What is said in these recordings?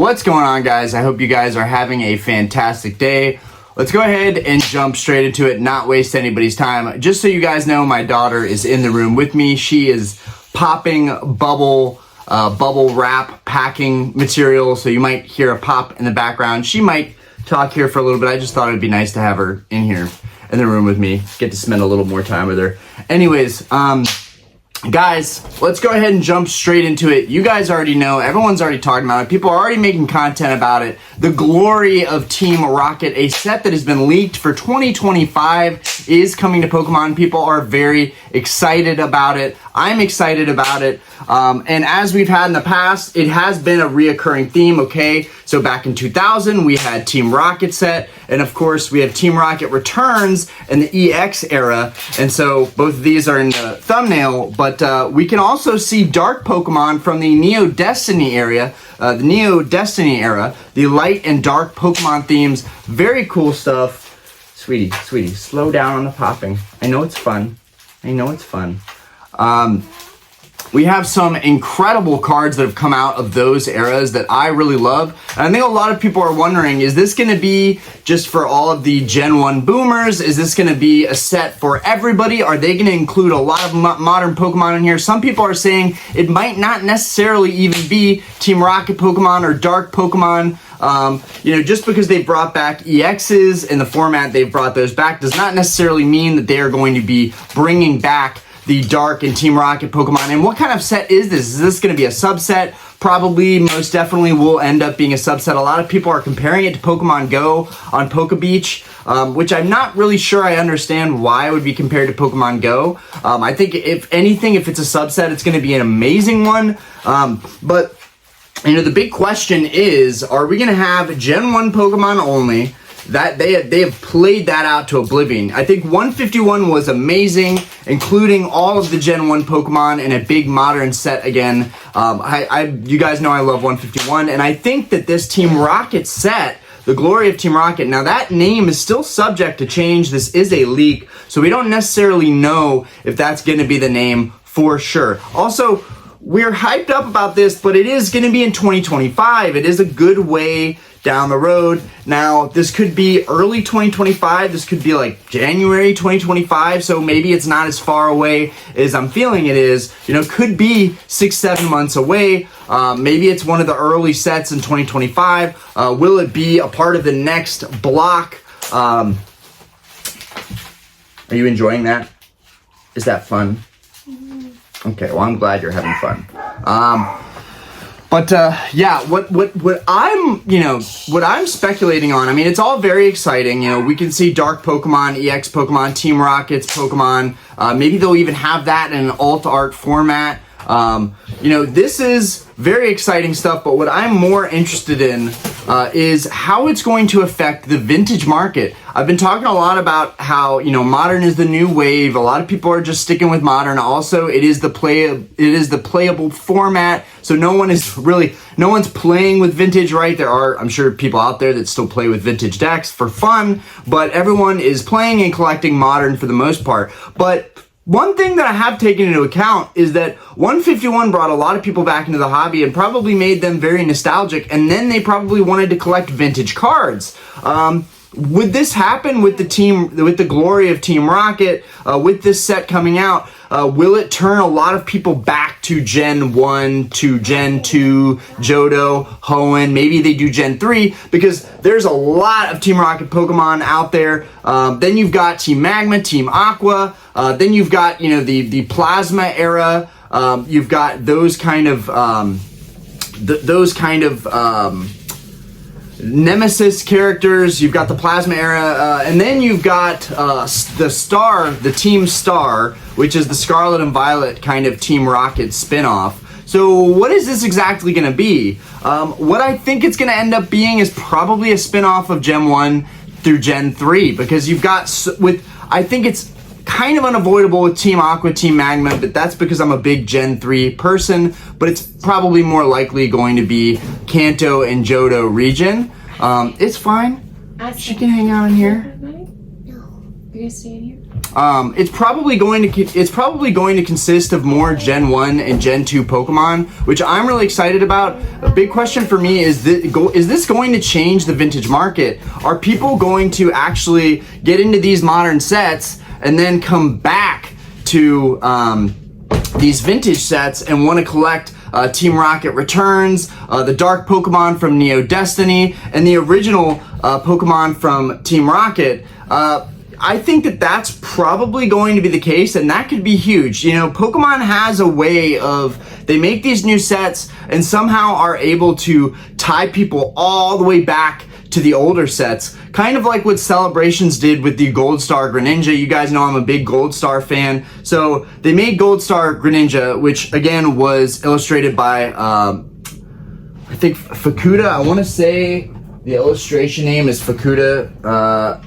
What's going on, guys? I hope you guys are having a fantastic day. Let's go ahead and jump straight into it, not waste anybody's time. Just so you guys know, my daughter is in the room with me. She is popping bubble wrap packing material, so you might hear a pop in the background. She might talk here for a little bit. I just thought it'd be nice to have her in here in the room with me, get to spend a little more time with her. Anyways, guys, let's go ahead and jump straight into it. You guys already know, everyone's already talking about it. People are already making content about it. The glory of Team Rocket, a set that has been leaked for 2025, is coming to Pokemon. People are very excited about it. I'm excited about it. And as we've had in the past, it has been a reoccurring theme, okay? So back in 2000, we had Team Rocket set, and of course, we have Team Rocket Returns in the EX era, and so both of these are in the thumbnail, but we can also see Dark Pokemon from the Neo Destiny era, the light and dark Pokemon themes. Very cool stuff. Sweetie, slow down on the popping. I know it's fun. We have some incredible cards that have come out of those eras that I really love. And I think a lot of people are wondering, is this going to be just for all of the Gen 1 boomers? Is this going to be a set for everybody? Are they going to include a lot of modern Pokemon in here? Some people are saying it might not necessarily even be Team Rocket Pokemon or Dark Pokemon. Just because they brought back EXs in the format they've brought those back does not necessarily mean that they are going to be bringing back the Dark and Team Rocket Pokemon. And what kind of set is this? Is this going to be a subset? Probably, most definitely will end up being a subset. A lot of people are comparing it to Pokemon Go on Poke Beach, which I'm not really sure I understand why it would be compared to Pokemon Go. I think if anything, if it's a subset, it's going to be an amazing one. But the big question is, are we going to have Gen 1 Pokemon only? That they have played that out to oblivion. I think 151 was amazing, including all of the Gen 1 Pokemon in a big modern set again. You guys know I love 151, and I think that this Team Rocket set, the glory of Team Rocket, now that name is still subject to change. This is a leak, so we don't necessarily know if that's going to be the name for sure. Also, we're hyped up about this, but it is going to be in 2025. It is a good way down the road. Now, this could be early 2025. This could be like January 2025. So maybe it's not as far away as I'm feeling it is. Could be 6-7 months away. Maybe it's one of the early sets in 2025. Will it be a part of the next block? Are you enjoying that? Is that fun? Okay, well, I'm glad you're having fun. What I'm speculating on, I mean, it's all very exciting. We can see Dark Pokemon, EX Pokemon, Team Rocket's Pokemon. Maybe they'll even have that in an alt art format. This is very exciting stuff, but what I'm more interested in is how it's going to affect the vintage market. I've been talking a lot about how, modern is the new wave. A lot of people are just sticking with modern. Also, it is the playable format. So no one's playing with vintage, right? There are, I'm sure, people out there that still play with vintage decks for fun, but everyone is playing and collecting modern for the most part. But one thing that I have taken into account is that 151 brought a lot of people back into the hobby and probably made them very nostalgic, and then they probably wanted to collect vintage cards. Would this happen with the glory of Team Rocket, with this set coming out? Will it turn a lot of people back to Gen 1, to Gen 2, Johto, Hoenn? Maybe they do Gen 3, because there's a lot of Team Rocket Pokemon out there. Then you've got Team Magma, Team Aqua. Then you've got, the Plasma era. You've got those kind of Nemesis characters. You've got the Plasma era, and then you've got the Team Star, which is the Scarlet and Violet kind of Team Rocket spin-off. So what is this exactly going to be? What I think it's going to end up being is probably a spin-off of Gen 1 through Gen 3, because you've got, I think it's kind of unavoidable with Team Aqua, Team Magma, but that's because I'm a big Gen 3 person, but it's probably more likely going to be Kanto and Johto region. It's fine. She can hang out in here. No. You're gonna stay in here? it's probably going to consist of more Gen 1 and Gen 2 Pokemon, which I'm really excited about. A big question for me is this going to change the vintage market? Are people going to actually get into these modern sets and then come back to these vintage sets and want to collect Team Rocket Returns, the Dark Pokemon from Neo Destiny, and the original Pokemon from Team Rocket? I think that that's probably going to be the case, and that could be huge. You know, Pokemon has a way of, they make these new sets and somehow are able to tie people all the way back to the older sets, kind of like what Celebrations did with the Gold Star Greninja. You guys know I'm a big Gold Star fan. So they made Gold Star Greninja, which again was illustrated by, I think Fukuda. I want to say the illustration name is Fukuda.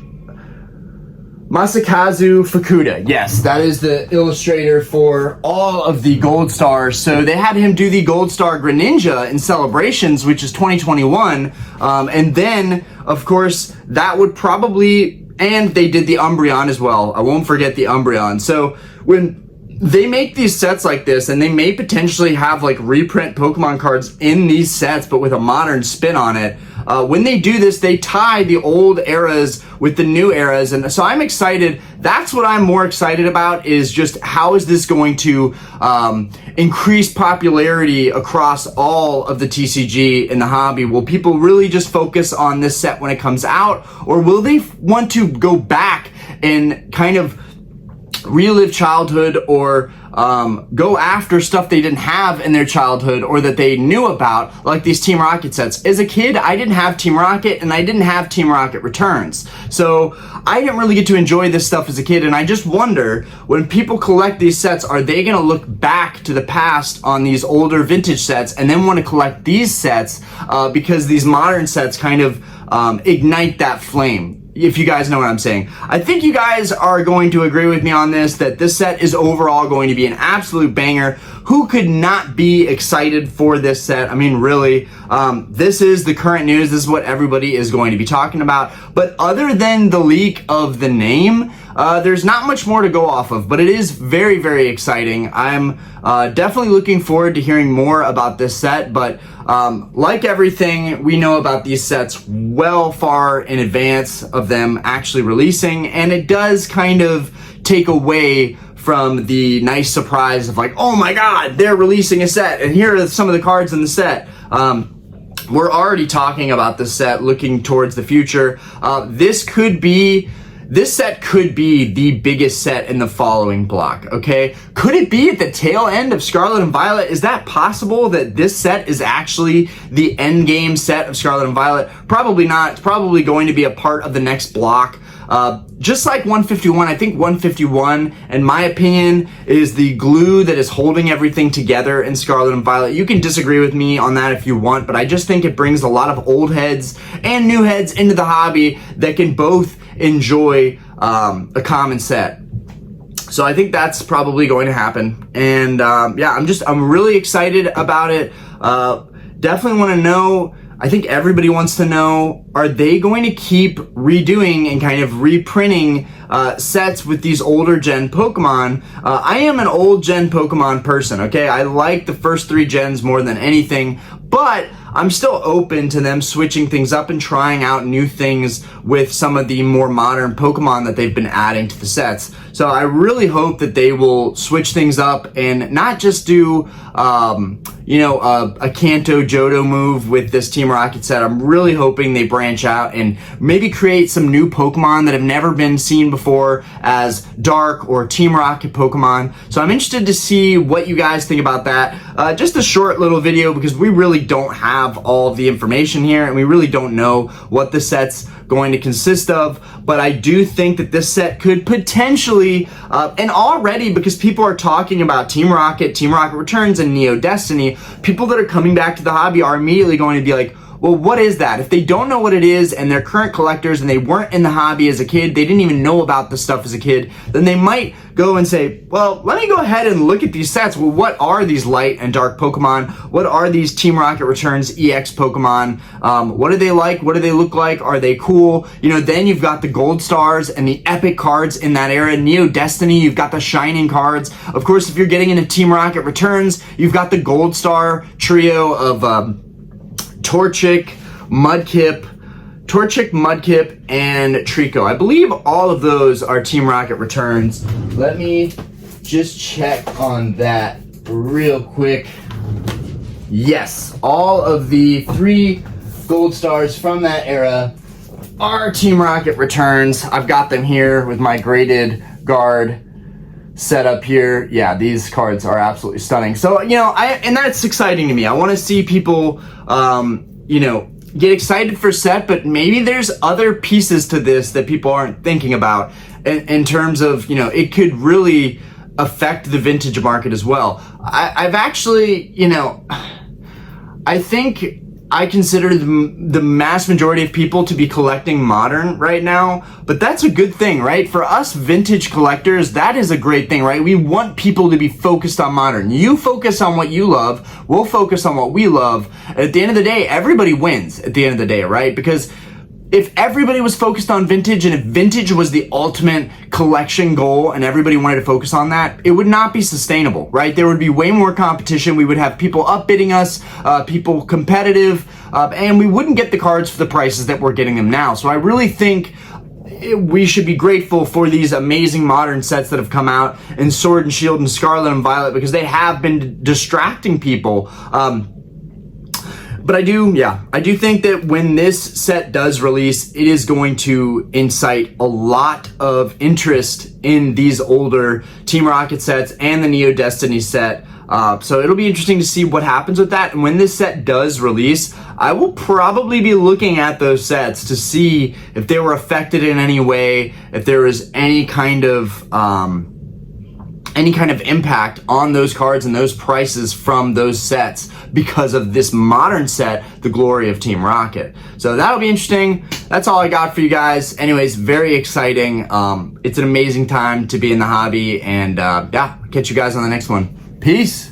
Masakazu Fukuda. Yes, that is the illustrator for all of the Gold Stars. So they had him do the Gold Star Greninja in Celebrations, which is 2021. And then, of course, that would probably, and they did the Umbreon as well. I won't forget the Umbreon. So when they make these sets like this, and they may potentially have like reprint Pokemon cards in these sets, but with a modern spin on it. When they do this, they tie the old eras with the new eras, and so I'm excited. That's what I'm more excited about, is just how is this going to increase popularity across all of the TCG in the hobby? Will people really just focus on this set when it comes out, or will they want to go back and kind of relive childhood, or go after stuff they didn't have in their childhood or that they knew about, like these Team Rocket sets? As a kid, I didn't have Team Rocket and I didn't have Team Rocket Returns. So I didn't really get to enjoy this stuff as a kid, and I just wonder, when people collect these sets, are they going to look back to the past on these older vintage sets and then want to collect these sets because these modern sets kind of ignite that flame? If you guys know what I'm saying. I think you guys are going to agree with me on this, that this set is overall going to be an absolute banger. Who could not be excited for this set? I mean, really, this is the current news. This is what everybody is going to be talking about. But other than the leak of the name, there's not much more to go off of, but it is very, very exciting. I'm definitely looking forward to hearing more about this set, but like everything, we know about these sets well far in advance of them actually releasing, and it does kind of take away from the nice surprise of like, oh my god, they're releasing a set, and here are some of the cards in the set. We're already talking about this set, looking towards the future. This set could be the biggest set in the following block, okay? Could it be at the tail end of Scarlet and Violet? Is that possible, that this set is actually the end game set of Scarlet and Violet? Probably not. It's probably going to be a part of the next block. Just like 151, I think 151, in my opinion, is the glue that is holding everything together in Scarlet and Violet. You can disagree with me on that if you want, but I just think it brings a lot of old heads and new heads into the hobby that can both enjoy a common set. So I think that's probably going to happen. And yeah, I'm really excited about it. Definitely want to know, I think everybody wants to know, are they going to keep redoing and kind of reprinting sets with these older gen Pokemon? I am an old gen Pokemon person, okay? I like the first 3 gens more than anything, but I'm still open to them switching things up and trying out new things with some of the more modern Pokemon that they've been adding to the sets. So I really hope that they will switch things up and not just do, you know, a Kanto Johto move with this Team Rocket set. I'm really hoping they branch out and maybe create some new Pokemon that have never been seen before as Dark or Team Rocket Pokemon. So I'm interested to see what you guys think about that. Just a short little video, because we really don't have all of the information here, and we really don't know what the set's going to consist of. But I do think that this set could potentially, and already, because people are talking about Team Rocket Returns, and Neo Destiny, people that are coming back to the hobby are immediately going to be like, Well, what is that? If they don't know what it is and they're current collectors and they weren't in the hobby as a kid, they didn't even know about this stuff as a kid, then they might go and say, well, let me go ahead and look at these sets. Well, what are these light and dark Pokemon? What are these Team Rocket Returns EX Pokemon? What are they like? What do they look like? Are they cool? You know, then you've got the Gold Stars and the epic cards in that era. Neo Destiny, you've got the Shining cards. Of course, if you're getting into Team Rocket Returns, you've got the Gold Star trio of Torchic, Mudkip, and Trico. I believe all of those are Team Rocket Returns. Let me just check on that real quick. Yes, all of the 3 Gold Stars from that era are Team Rocket Returns. I've got them here with my graded guard set up here. Yeah, these cards are absolutely stunning. So, you know, and that's exciting to me. I want to see people, you know, get excited for set, but maybe there's other pieces to this that people aren't thinking about in terms of, you know, it could really affect the vintage market as well. I've actually, you know, I think I consider the mass majority of people to be collecting modern right now, but that's a good thing, right? For us vintage collectors, that is a great thing, right? We want people to be focused on modern. You focus on what you love, we'll focus on what we love. At the end of the day, everybody wins at the end of the day, right? Because if everybody was focused on vintage and if vintage was the ultimate collection goal and everybody wanted to focus on that, it would not be sustainable, right? There would be way more competition. We would have people upbidding us, people competitive, and we wouldn't get the cards for the prices that we're getting them now. So I really think we should be grateful for these amazing modern sets that have come out in Sword and Shield and Scarlet and Violet because they have been distracting people. But I do think that when this set does release, it is going to incite a lot of interest in these older Team Rocket sets and the Neo Destiny set. So it'll be interesting to see what happens with that. And when this set does release, I will probably be looking at those sets to see if they were affected in any way, if there was any kind of impact on those cards and those prices from those sets because of this modern set, the glory of Team Rocket. So that'll be interesting. That's all I got for you guys. Anyways, very exciting. It's an amazing time to be in the hobby, and yeah, catch you guys on the next one. Peace.